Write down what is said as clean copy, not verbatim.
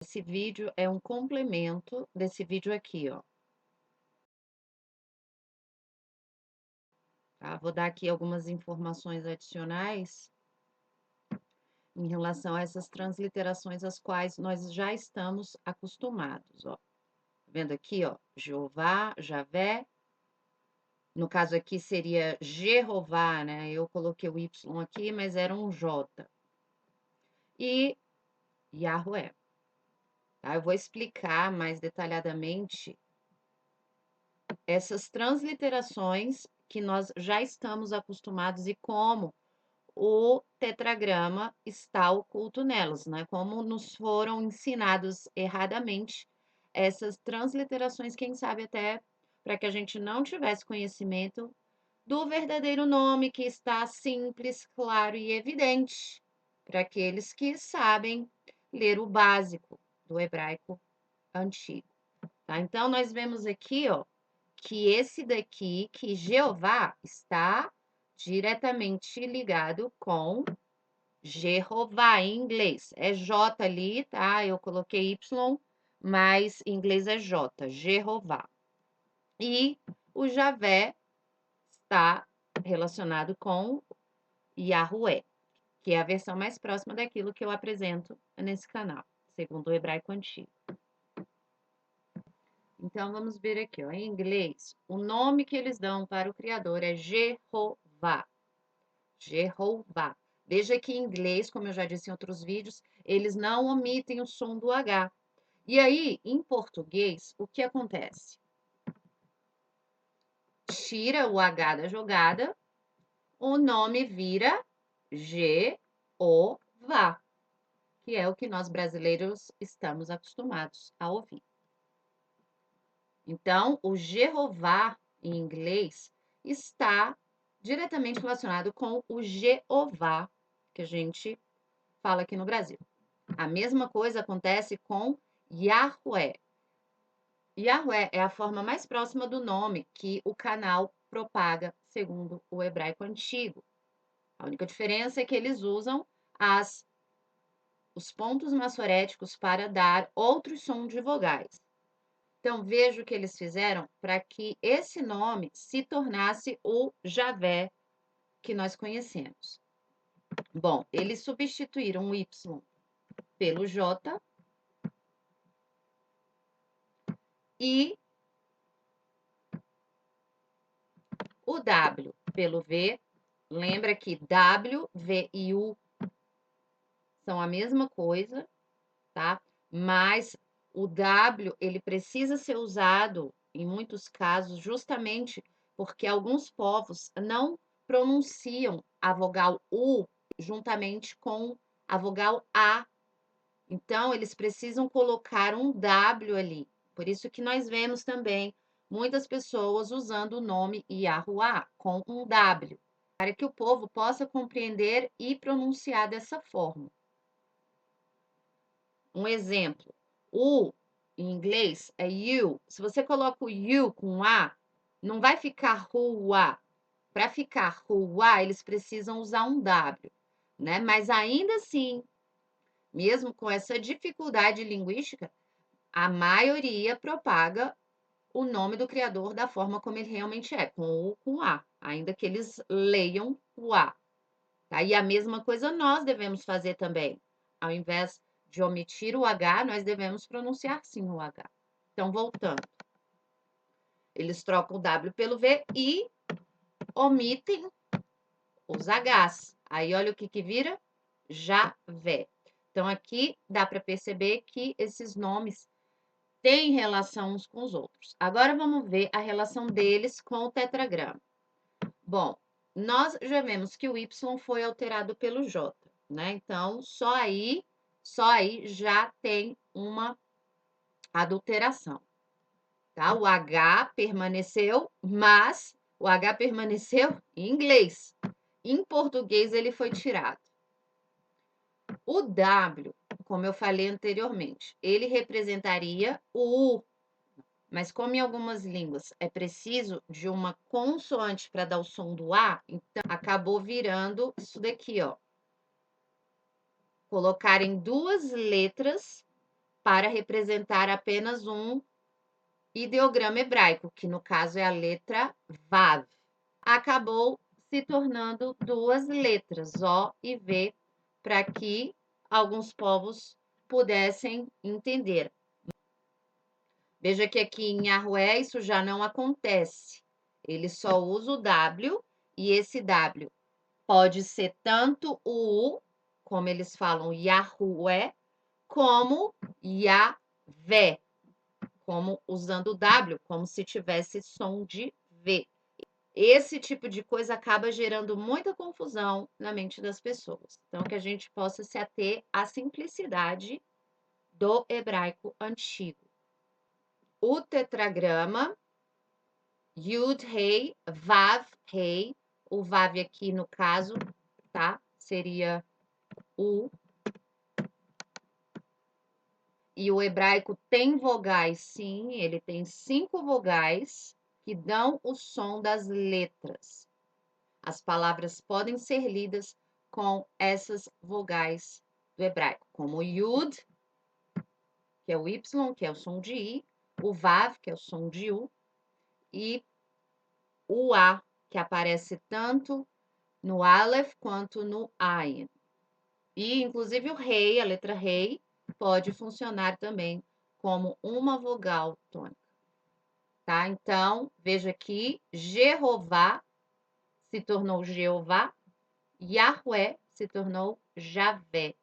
Esse vídeo é um complemento desse vídeo aqui, ó. Tá? Vou dar aqui algumas informações adicionais em relação a essas transliterações às quais nós já estamos acostumados, ó. Tá vendo aqui, ó? Jeová, Javé. No caso aqui seria Jeová, né? Eu coloquei o Y aqui, mas era um J. E Yahweh. Tá? Eu vou explicar mais detalhadamente essas transliterações que nós já estamos acostumados e como o tetragrama está oculto nelas, né? Como nos foram ensinados erradamente essas transliterações, quem sabe até para que a gente não tivesse conhecimento do verdadeiro nome, que está simples, claro e evidente para aqueles que sabem ler o básico do hebraico antigo, tá? Então, nós vemos aqui, ó, que esse daqui, que Jeová, está diretamente ligado com Jeová em inglês. É J ali, tá? Eu coloquei Y, mas em inglês é J, Jeová. E o Javé está relacionado com Yahweh, que é a versão mais próxima daquilo que eu apresento nesse canal, segundo o hebraico antigo. Então, vamos ver aqui, ó, em inglês, o nome que eles dão para o Criador é Jeová. Jeová. Veja que em inglês, como eu já disse em outros vídeos, eles não omitem o som do H. E aí, em português, o que acontece? Tira o H da jogada, o nome vira Jeová, que é o que nós brasileiros estamos acostumados a ouvir. Então, o Jeová, em inglês, está diretamente relacionado com o Jeová, que a gente fala aqui no Brasil. A mesma coisa acontece com Yahweh. Yahweh é a forma mais próxima do nome que o canal propaga segundo o hebraico antigo. A única diferença é que eles usam os pontos massoréticos para dar outros sons de vogais. Então, veja o que eles fizeram para que esse nome se tornasse o Javé que nós conhecemos. Bom, eles substituíram o Y pelo J e o W pelo V. Lembra que W, V e U são a mesma coisa, tá? Mas o W, ele precisa ser usado em muitos casos justamente porque alguns povos não pronunciam a vogal U juntamente com a vogal A. Então, eles precisam colocar um W ali. Por isso que nós vemos também muitas pessoas usando o nome Yahuwah com um W, para que o povo possa compreender e pronunciar dessa forma. Um exemplo, o em inglês é you. Se você coloca o you com A, não vai ficar rua. Para ficar rua, eles precisam usar um W, né? Mas ainda assim, mesmo com essa dificuldade linguística, a maioria propaga o nome do criador da forma como ele realmente é, com U com A, ainda que eles leiam o A. Tá? E a mesma coisa nós devemos fazer também. Ao invés de omitir o H, nós devemos pronunciar sim o H. Então, voltando. Eles trocam o W pelo V e omitem os Hs. Aí, olha o que vira? Javé. Então, aqui dá para perceber que esses nomes têm relação uns com os outros. Agora, vamos ver a relação deles com o tetragrama. Bom, nós já vemos que o Y foi alterado pelo J, né? Então, só aí já tem uma adulteração, tá? O H permaneceu, mas o H permaneceu em inglês. Em português, ele foi tirado. O W, como eu falei anteriormente, ele representaria o U, mas como em algumas línguas é preciso de uma consoante para dar o som do A, então acabou virando isso daqui, ó. Colocarem duas letras para representar apenas um ideograma hebraico, que no caso é a letra Vav. Acabou se tornando duas letras, O e V, para que alguns povos pudessem entender. Veja que aqui em Yahweh isso já não acontece. Ele só usa o W, e esse W pode ser tanto o U, como eles falam Yahué, como Yahvé, como usando o W, como se tivesse som de V. Esse tipo de coisa acaba gerando muita confusão na mente das pessoas. Então, que a gente possa se ater à simplicidade do hebraico antigo. O tetragrama Yud Rei, Vav Rei, o Vav aqui no caso, tá? Seria o. E o hebraico tem vogais, sim, ele tem 5 vogais que dão o som das letras. As palavras podem ser lidas com essas vogais do hebraico, como o Yud, que é o Y, que é o som de I, o Vav, que é o som de U, e o A, que aparece tanto no Aleph quanto no Ayin. E, inclusive, o rei, a letra rei, pode funcionar também como uma vogal tônica. Tá? Então, veja aqui, Jeová se tornou Jeová, Yahweh se tornou Javé.